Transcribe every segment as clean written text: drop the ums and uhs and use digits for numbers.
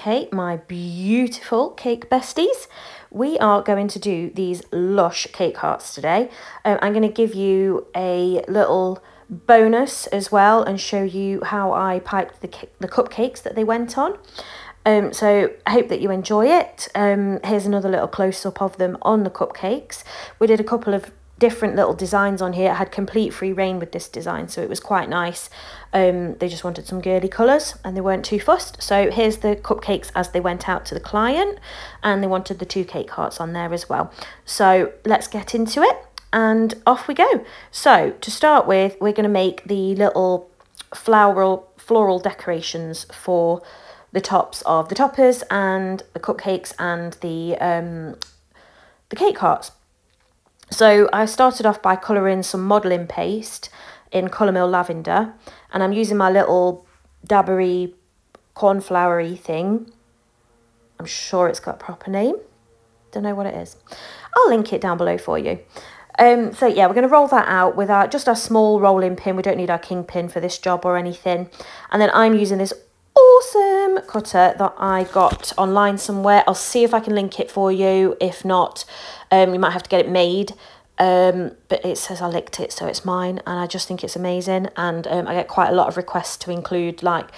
Okay, my beautiful cake besties, we are going to do these lush cake hearts today. I'm going to give you a little bonus as well and show you how I piped the cupcakes that they went on. So I hope that you enjoy it. Here's another little close-up of them on the cupcakes. We did a couple of different little designs on here. I had complete free reign with this design, so it was quite nice. They just wanted some girly colours and they weren't too fussed. So here's the cupcakes as they went out to the client, and they wanted the 2 cake hearts on there as well. So let's get into it and off we go. So to start with, we're going to make the little floral decorations for the tops of the toppers and the cupcakes and the cake hearts. So I started off by colouring some modelling paste in Colour Mill Lavender, and I'm using my little dabbery cornfloury thing. I'm sure it's got a proper name. Don't know what it is. I'll link it down below for you. So yeah, we're going to roll that out with just our small rolling pin. We don't need our king pin for this job or anything. And then I'm using this awesome cutter that I got online somewhere. I'll see if I can link it for you. If not, you might have to get it made. But it says I licked it, so it's mine, and I just think it's amazing. And I get quite a lot of requests to include like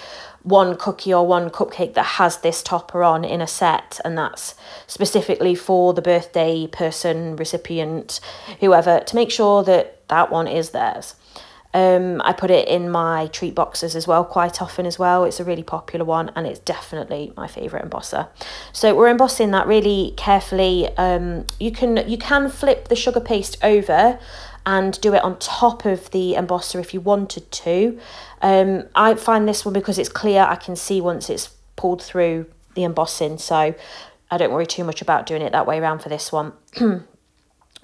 one cookie or one cupcake that has this topper on in a set, and that's specifically for the birthday person, recipient, whoever, to make sure that that one is theirs. I put it in my treat boxes as well quite often as well. It's a really popular one, and it's definitely my favourite embosser. So we're embossing that really carefully. You can flip the sugar paste over and do it on top of the embosser if you wanted to. I find this one, because it's clear, I can see once it's pulled through the embossing, so I don't worry too much about doing it that way around for this one.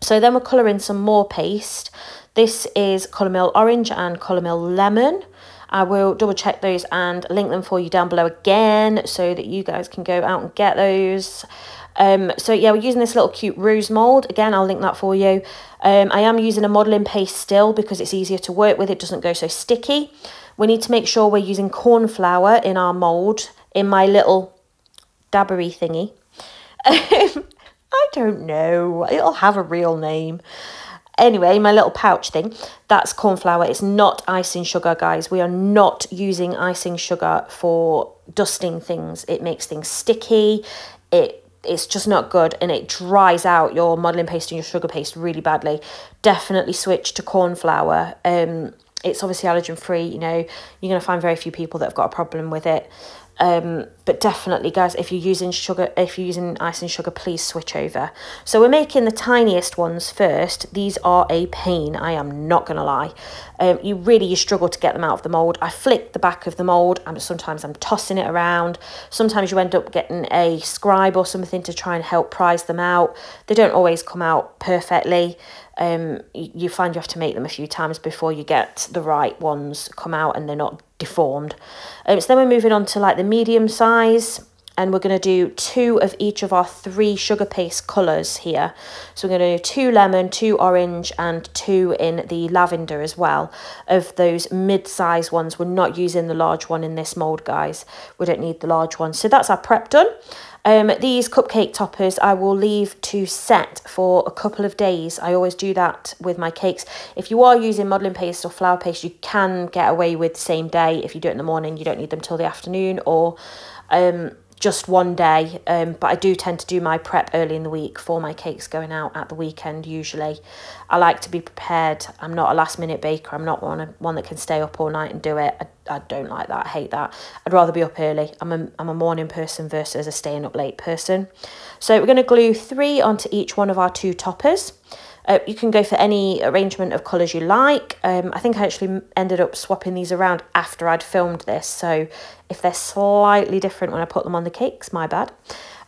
So then we're colouring some more paste. This is Colour Mill Orange and Colour Mill Lemon. I will double check those and link them for you down below again so that you guys can go out and get those. So yeah, we're using this little cute rose mould. Again, I'll link that for you. I am using a modelling paste still because it's easier to work with. It doesn't go so sticky. We need to make sure we're using corn flour in our mould, in my little dabbery thingy. I don't know. It'll have a real name. Anyway, my little pouch thing, that's corn flour. It's not icing sugar, guys. We are not using icing sugar for dusting things. It makes things sticky. It's just not good, and it dries out your modelling paste and your sugar paste really badly. Definitely switch to corn flour. It's obviously allergen free. You know, you're going to find very few people that have got a problem with it. But definitely, guys, if you're using icing sugar, please switch over. So we're making the tiniest ones first. These are a pain, I am not gonna lie. You struggle to get them out of the mold. I flick the back of the mold, and sometimes I'm tossing it around. Sometimes you end up getting a scribe or something to try and help prise them out. They don't always come out perfectly. You find you have to make them a few times before you get the right ones come out and they're not deformed. So then we're moving on to like the medium size, and we're going to do 2 of each of our 3 sugar paste colours here. So we're going to do 2 lemon, 2 orange, and 2 in the lavender as well, of those mid-size ones. We're not using the large one in this mould, guys. We don't need the large one. So that's our prep done. These cupcake toppers I will leave to set for a couple of days. I always do that with my cakes. If you are using modelling paste or flour paste, you can get away with same day. If you do it in the morning, you don't need them till the afternoon, or just one day. But I do tend to do my prep early in the week for my cakes going out at the weekend usually. I like to be prepared. I'm not a last minute baker. I'm not one that can stay up all night and do it. I don't like that. I hate that. I'd rather be up early. I'm a morning person versus a staying up late person. So we're going to glue 3 onto each one of our 2 toppers. You can go for any arrangement of colours you like. I think I actually ended up swapping these around after I'd filmed this, so if they're slightly different when I put them on the cakes, my bad.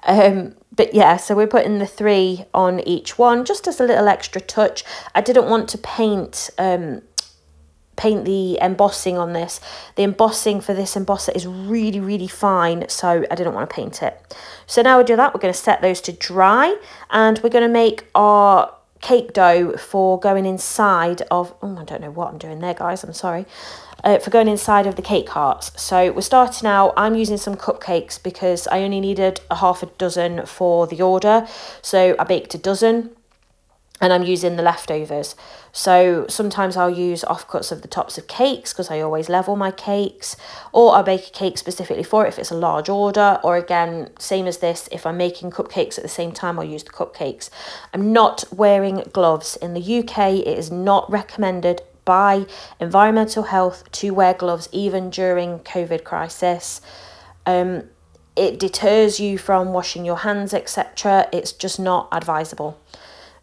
But yeah, so we're putting the 3 on each one, just as a little extra touch. I didn't want to paint the embossing on this. The embossing for this embosser is really, really fine, so I didn't want to paint it. So now we do that, we're going to set those to dry, and we're going to make our cake dough for going inside of, oh, I don't know what I'm doing there, guys, I'm sorry, for going inside of the cake hearts. So we're starting out, I'm using some cupcakes because I only needed a half a dozen for the order, so I baked a dozen and I'm using the leftovers. So sometimes I'll use offcuts of the tops of cakes because I always level my cakes, or I'll bake a cake specifically for it if it's a large order, or again, same as this, if I'm making cupcakes at the same time, I'll use the cupcakes. I'm not wearing gloves. In the UK, it is not recommended by environmental health to wear gloves even during COVID crisis. It deters you from washing your hands, etc. It's just not advisable.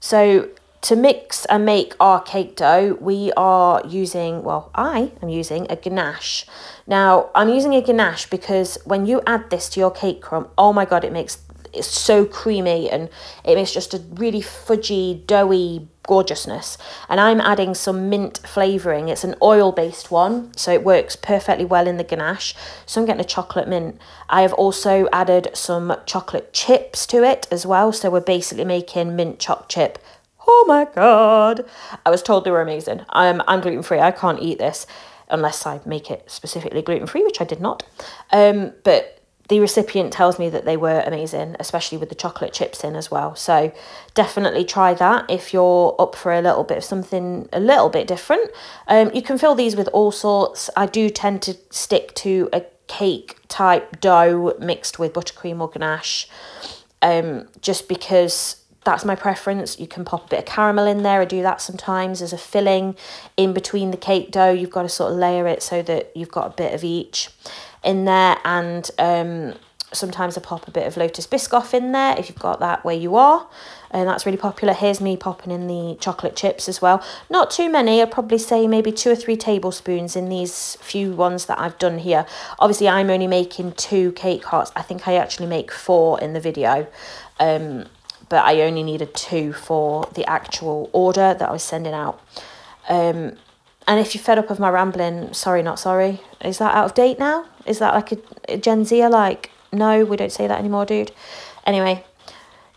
So to mix and make our cake dough, we are using, well, I am using a ganache. Now, I'm using a ganache because when you add this to your cake crumb, oh my God, it's so creamy and it makes just a really fudgy, doughy gorgeousness. And I'm adding some mint flavouring. It's an oil-based one, so it works perfectly well in the ganache. So I'm getting a chocolate mint. I have also added some chocolate chips to it as well. So we're basically making mint choc chip. Oh my God. I was told they were amazing. I'm gluten-free. I can't eat this unless I make it specifically gluten-free, which I did not. But the recipient tells me that they were amazing, especially with the chocolate chips in as well. So definitely try that if you're up for a little bit of something a little bit different. You can fill these with all sorts. I do tend to stick to a cake type dough mixed with buttercream or ganache, just because that's my preference. You can pop a bit of caramel in there. I do that sometimes as a filling in between the cake dough. You've got to sort of layer it so that you've got a bit of each in there. And sometimes I pop a bit of Lotus Biscoff in there if you've got that where you are. And that's really popular. Here's me popping in the chocolate chips as well. Not too many. I'd probably say maybe 2 or 3 tablespoons in these few ones that I've done here. Obviously, I'm only making 2 cake hearts. I think I actually make 4 in the video. But I only needed 2 for the actual order that I was sending out. And if you're fed up of my rambling, sorry, not sorry. Is that out of date now? Is that like a Gen Z like? No, we don't say that anymore, dude. Anyway,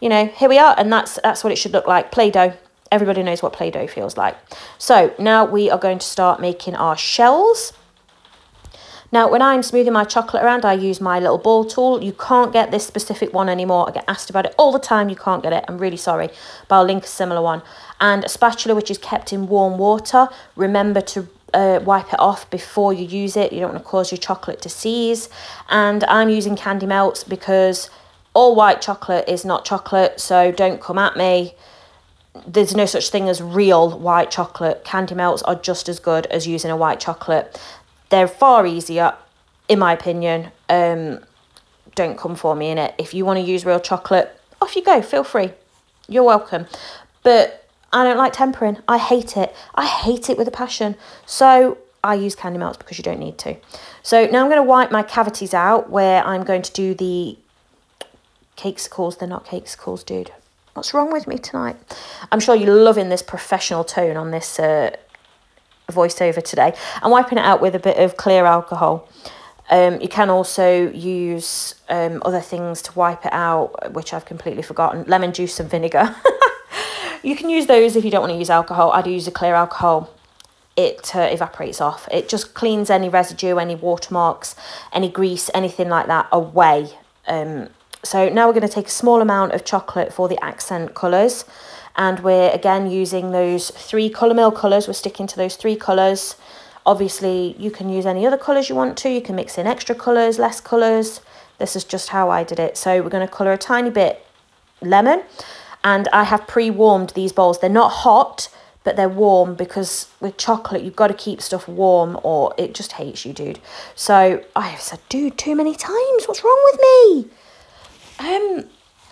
you know, here we are. And that's what it should look like. Play-Doh. Everybody knows what Play-Doh feels like. So now we are going to start making our shells. Now, when I'm smoothing my chocolate around, I use my little ball tool. You can't get this specific one anymore. I get asked about it all the time. You can't get it. I'm really sorry, but I'll link a similar one. And a spatula, which is kept in warm water. Remember to wipe it off before you use it. You don't want to cause your chocolate to seize. And I'm using candy melts because all white chocolate is not chocolate, so don't come at me. There's no such thing as real white chocolate. Candy melts are just as good as using a white chocolate. They're far easier, in my opinion. Don't come for me in it. If you want to use real chocolate, off you go. Feel free. You're welcome. But I don't like tempering. I hate it. I hate it with a passion. So I use candy melts because you don't need to. So now I'm going to wipe my cavities out where I'm going to do the cakesicles. They're not cakesicles, dude. What's wrong with me tonight? I'm sure you're loving this professional tone on this voiceover today. I'm wiping it out with a bit of clear alcohol. You can also use other things to wipe it out, which I've completely forgotten. Lemon juice and vinegar. You can use those if you don't want to use alcohol. I do use a clear alcohol. It evaporates off. It just cleans any residue, any watermarks, any grease, anything like that away. So now we're going to take a small amount of chocolate for the accent colours. And we're, again, using those 3 Colour Mill colours. We're sticking to those 3 colours. Obviously, you can use any other colours you want to. You can mix in extra colours, less colours. This is just how I did it. So we're going to colour a tiny bit lemon. And I have pre-warmed these bowls. They're not hot, but they're warm because with chocolate, you've got to keep stuff warm or it just hates you, dude. So I have said, dude, too many times. What's wrong with me?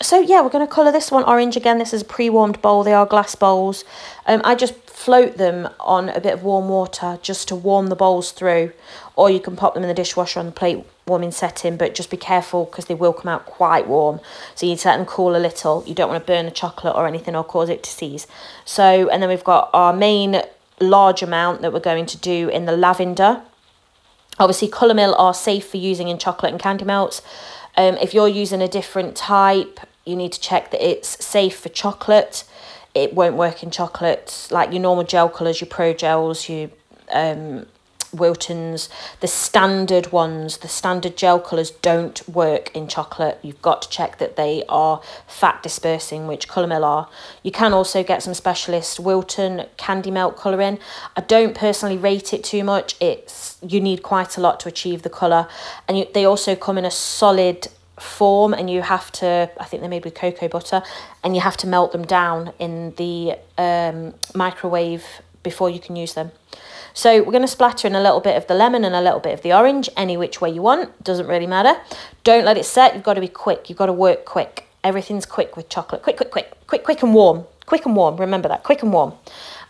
So yeah, we're going to colour this one orange again. This is a pre-warmed bowl. They are glass bowls. I just float them on a bit of warm water just to warm the bowls through. Or you can pop them in the dishwasher on the plate warming setting, but just be careful because they will come out quite warm. So you need to let them cool a little. You don't want to burn the chocolate or anything or cause it to seize. So, and then we've got our main large amount that we're going to do in the lavender. Obviously, Colour Mill are safe for using in chocolate and candy melts. If you're using a different type, you need to check that it's safe for chocolate. it won't work in chocolates. Like your normal gel colours, your Pro Gels, your Wiltons, the standard ones, the standard gel colours don't work in chocolate. You've got to check that they are fat dispersing, which Colour Mill are. You can also get some specialist Wilton candy melt colouring. I don't personally rate it too much. You need quite a lot to achieve the colour, and they also come in a solid form, and you have to, I think they're made with cocoa butter, and you have to melt them down in the microwave before you can use them. So we're going to splatter in a little bit of the lemon and a little bit of the orange, any which way you want, doesn't really matter. Don't let it set, you've got to be quick, you've got to work quick. Everything's quick with chocolate, quick and warm, remember that, quick and warm.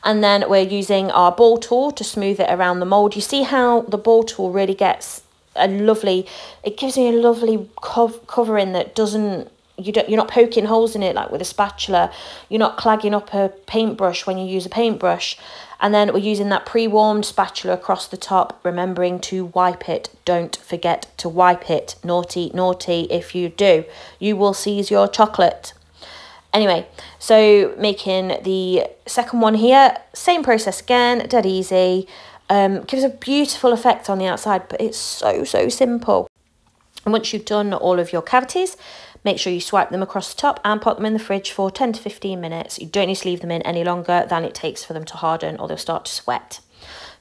And then we're using our ball tool to smooth it around the mould. You see how the ball tool really gets a lovely, it gives me a lovely covering that doesn't, you're not poking holes in it like with a spatula. You're not clagging up a paintbrush when you use a paintbrush. And then we're using that pre-warmed spatula across the top, remembering to wipe it. Don't forget to wipe it. Naughty, naughty. If you do, you will seize your chocolate. Anyway, so making the second one here, same process again, dead easy. Gives a beautiful effect on the outside, but it's so simple. And once you've done all of your cavities, make sure you swipe them across the top and pop them in the fridge for 10 to 15 minutes. You don't need to leave them in any longer than it takes for them to harden, or they'll start to sweat.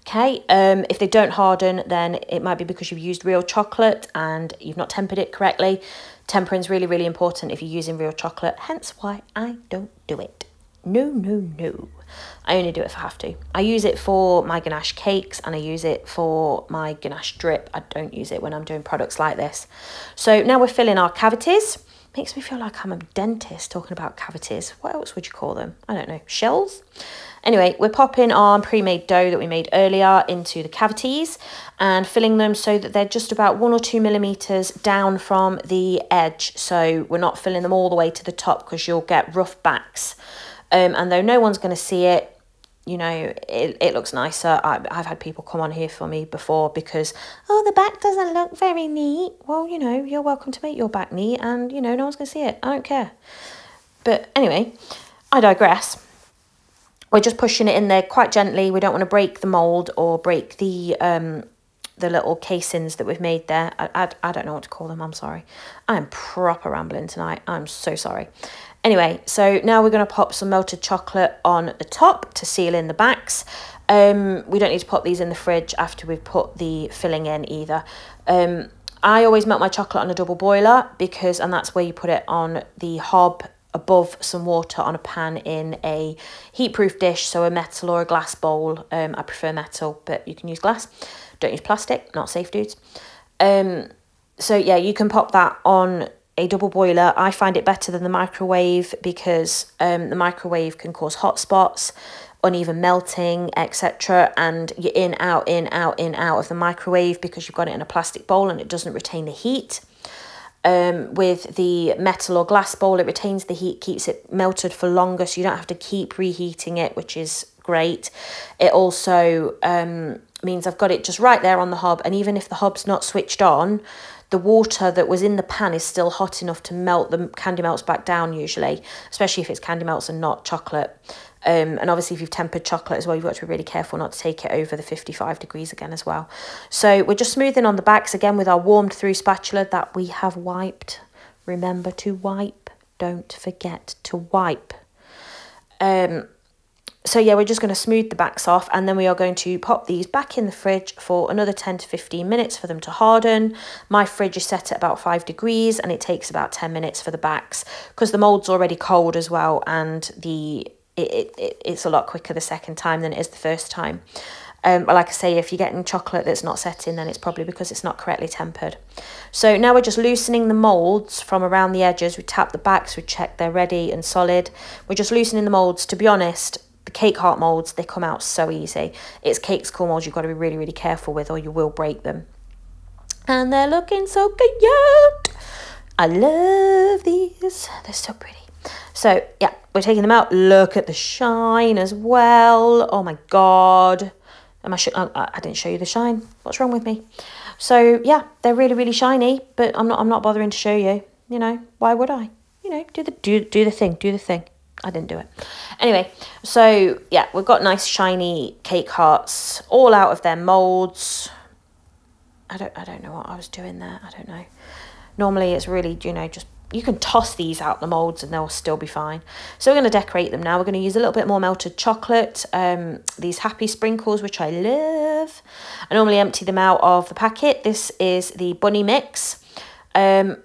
Okay, if they don't harden, then it might be because you've used real chocolate and you've not tempered it correctly. Tempering is really important if you're using real chocolate, hence why I don't do it. No. I only do it if I have to. I use it for my ganache cakes and I use it for my ganache drip. I don't use it when I'm doing products like this. So now we're filling our cavities. Makes me feel like I'm a dentist talking about cavities. What else would you call them? I don't know, shells? Anyway, we're popping our pre-made dough that we made earlier into the cavities and filling them so that they're just about 1 or 2 millimeters down from the edge. So we're not filling them all the way to the top because you'll get rough backs. And though no one's going to see it, you know, it looks nicer. I've had people come on here for me before because, oh, the back doesn't look very neat. Well, you know, you're welcome to make your back neat and, you know, no one's going to see it. I don't care. But anyway, I digress. We're just pushing it in there quite gently. We don't want to break the mould or break the little casings that we've made there. I don't know what to call them. I'm sorry. I am proper rambling tonight. I'm so sorry. Anyway, so now we're going to pop some melted chocolate on the top to seal in the backs. We don't need to pop these in the fridge after we've put the filling in either. I always melt my chocolate on a double boiler and that's where you put it on the hob above some water on a pan in a heat-proof dish, so a metal or a glass bowl. I prefer metal, but you can use glass. Don't use plastic, not safe, dudes. So yeah, you can pop that on a double boiler. I find it better than the microwave because the microwave can cause hot spots, uneven melting, etc. And you're in, out of the microwave because you've got it in a plastic bowl and it doesn't retain the heat. With the metal or glass bowl, it retains the heat, keeps it melted for longer, so you don't have to keep reheating it, which is great. It also means I've got it just right there on the hob, and even if the hob's not switched on, the water that was in the pan is still hot enough to melt the candy melts back down usually, especially if it's candy melts and not chocolate. And obviously if you've tempered chocolate as well, you've got to be really careful not to take it over the 55 degrees again as well. So we're just smoothing on the backs again with our warmed through spatula that we have wiped. Remember to wipe, don't forget to wipe. So yeah, we're just going to smooth the backs off, and then we are going to pop these back in the fridge for another 10 to 15 minutes for them to harden. My fridge is set at about 5 degrees and it takes about 10 minutes for the backs because the mould's already cold as well, and it's a lot quicker the second time than it is the first time. But like I say, if you're getting chocolate that's not setting, then it's probably because it's not correctly tempered. So now we're just loosening the moulds from around the edges. We tap the backs, we check they're ready and solid. We're just loosening the moulds. To be honest, the cake heart moulds, they come out so easy. It's cakes core moulds you've got to be really careful with or you will break them. And they're looking so cute. I love these. They're so pretty. So yeah, we're taking them out. Look at the shine as well. Oh my God. I didn't show you the shine. What's wrong with me? So yeah, they're really shiny, but I'm not bothering to show you. You know, why would I? You know, do the thing. I didn't do it. Anyway, so yeah, we've got nice shiny cake hearts all out of their molds. I don't know what I was doing there. I don't know. Normally it's really, you know, just, you can toss these out the molds and they'll still be fine. So we're going to decorate them now. We're going to use a little bit more melted chocolate, these happy sprinkles, which I love. I normally empty them out of the packet. This is the bunny mix. I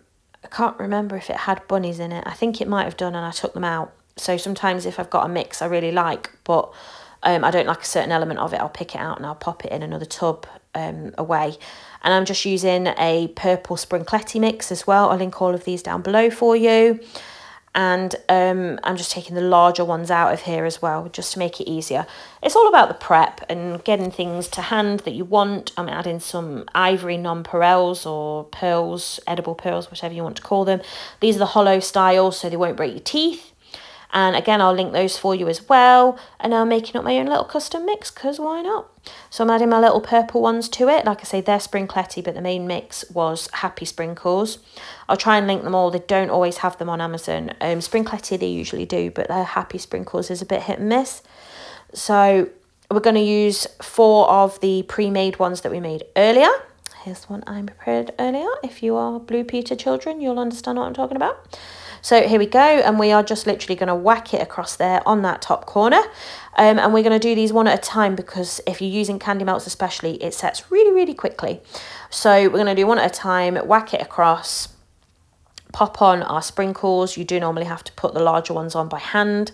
can't remember if it had bunnies in it. I think it might have done and I took them out. So sometimes if I've got a mix I really like, but I don't like a certain element of it, I'll pick it out and I'll pop it in another tub away. And I'm just using a purple sprinkletti mix as well. I'll link all of these down below for you. And I'm just taking the larger ones out of here as well, just to make it easier. It's all about the prep and getting things to hand that you want. I'm adding some ivory nonpareils or pearls, edible pearls, whatever you want to call them. These are the hollow style, so they won't break your teeth. And again, I'll link those for you as well. And now I'm making up my own little custom mix, because why not? So I'm adding my little purple ones to it. Like I say, they're sprinkletti, but the main mix was happy sprinkles. I'll try and link them all. They don't always have them on Amazon. Sprinkletti they usually do, but their happy sprinkles is a bit hit and miss. So we're going to use 4 of the pre-made ones that we made earlier. Here's one I prepared earlier. If you are Blue Peter children, you'll understand what I'm talking about. So here we go, and we are just literally going to whack it across there on that top corner. And we're going to do these one at a time, because if you're using candy melts especially, it sets really, really quickly. So we're going to do one at a time, whack it across, pop on our sprinkles. You do normally have to put the larger ones on by hand.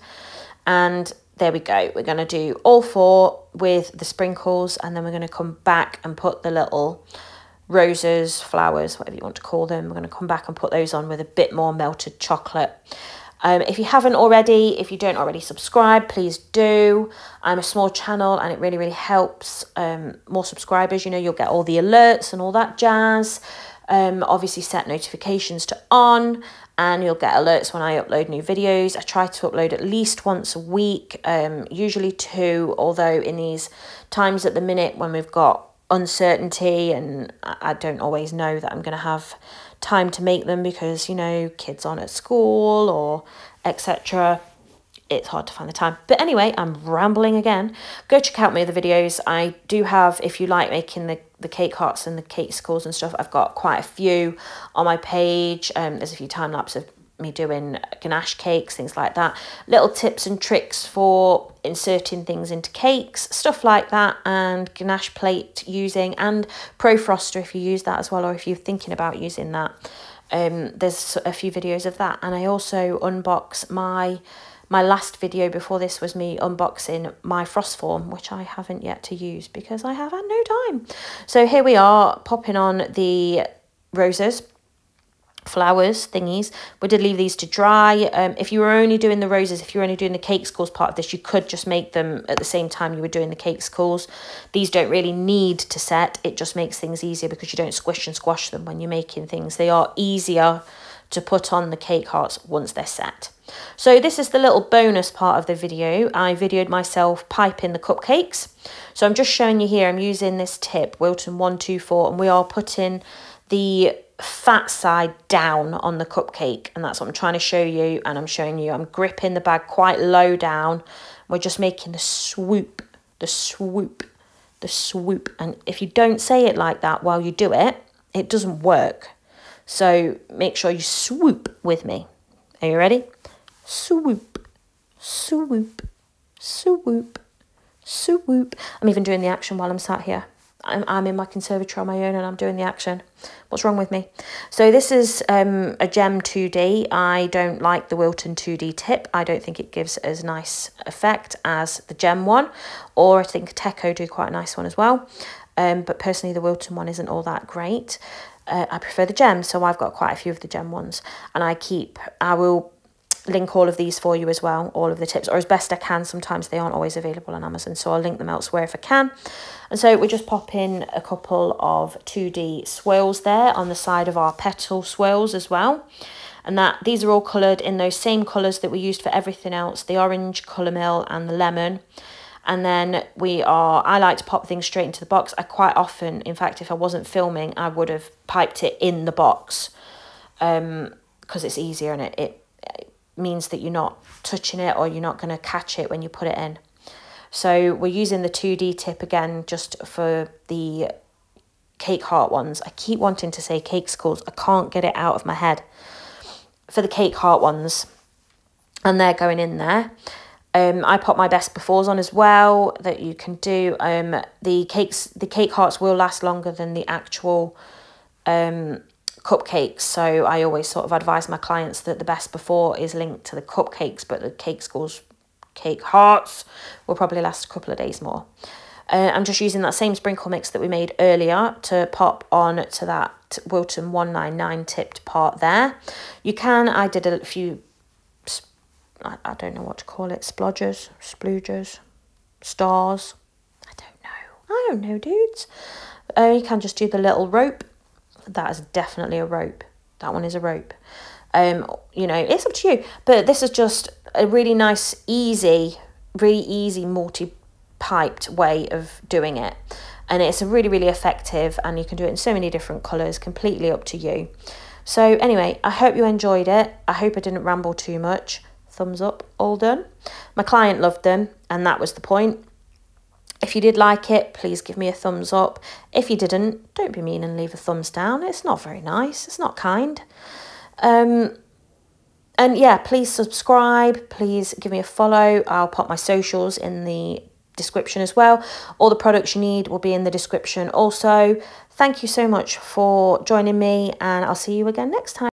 And there we go. We're going to do all 4 with the sprinkles, and then we're going to come back and put the little roses, flowers, whatever you want to call them. We're going to come back and put those on with a bit more melted chocolate. If you haven't already, if you don't already subscribe, please do. I'm a small channel and it really, really helps. More subscribers, you know, you'll get all the alerts and all that jazz. Obviously set notifications to on, and you'll get alerts when I upload new videos. I try to upload at least once a week, usually 2, although in these times at the minute when we've got uncertainty and I don't always know that I'm going to have time to make them, because, you know, kids on at school or etc. It's hard to find the time. But anyway, I'm rambling again. Go check out my other videos. I do have, if you like making the cake hearts and the cake skulls and stuff, I've got quite a few on my page. There's a few time lapses of me doing ganache cakes, things like that, little tips and tricks for inserting things into cakes, stuff like that, and ganache plate using, and Pro Froster if you use that as well, or if you're thinking about using that. There's a few videos of that, and I also unbox my last video before this was me unboxing my frost form, which I haven't yet to use because I have had no time. So here we are popping on the roses, flowers thingies. We did leave these to dry. If you were only doing the roses, if you were only doing the cake skulls part of this, you could just make them at the same time you were doing the cake skulls. These don't really need to set. It just makes things easier because you don't squish and squash them when you're making things. They are easier to put on the cake hearts once they're set. So this is the little bonus part of the video. I videoed myself piping the cupcakes. So I'm just showing you here, I'm using this tip, Wilton 124, and we are putting the fat side down on the cupcake, and that's what I'm trying to show you. And I'm showing you, I'm gripping the bag quite low down. We're just making the swoop, the swoop, the swoop. And if you don't say it like that while you do it, it doesn't work. So make sure you swoop with me. Are you ready? Swoop, swoop, swoop, swoop. I'm even doing the action while I'm sat here. I'm in my conservatory on my own and I'm doing the action. What's wrong with me? So this is a gem 2D. I don't like the Wilton 2D tip. I don't think it gives as nice effect as the gem one, or I think Teco do quite a nice one as well. But personally the Wilton one isn't all that great. I prefer the gem, so I've got quite a few of the gem ones, and I will link all of these for you as well, all of the tips, or as best I can. Sometimes they aren't always available on Amazon, so I'll link them elsewhere if I can. And so we just pop in a couple of 2D swirls there on the side of our petal swirls as well. And these are all coloured in those same colours that we used for everything else, the orange, colour mill and the lemon. And then I like to pop things straight into the box. I quite often, in fact, if I wasn't filming, I would have piped it in the box because it's easier and means that you're not touching it or you're not going to catch it when you put it in. So we're using the 2D tip again just for the cake heart ones. I keep wanting to say cake skulls. I can't get it out of my head. For the cake heart ones, and they're going in there. I put my best befores on as well that you can do. The cake hearts will last longer than the actual cupcakes, so I always sort of advise my clients that the best before is linked to the cupcakes, but the cake skulls, cake hearts will probably last a couple of days more. I'm just using that same sprinkle mix that we made earlier to pop on to that Wilton 199 tipped part there. You can, I did a few, I don't know what to call it, splodgers, sploogers, stars, I don't know, dudes. You can just do the little rope. That is definitely a rope. That one is a rope. You know, it's up to you. But this is just a really nice, really easy multi-piped way of doing it. And it's a really, really effective, and you can do it in so many different colours, completely up to you. So anyway, I hope you enjoyed it. I hope I didn't ramble too much. Thumbs up, all done. My client loved them, and that was the point. If you did like it, please give me a thumbs up. If you didn't, don't be mean and leave a thumbs down. It's not very nice. It's not kind. And yeah, please subscribe. Please give me a follow. I'll pop my socials in the description as well. All the products you need will be in the description also. Thank you so much for joining me, and I'll see you again next time.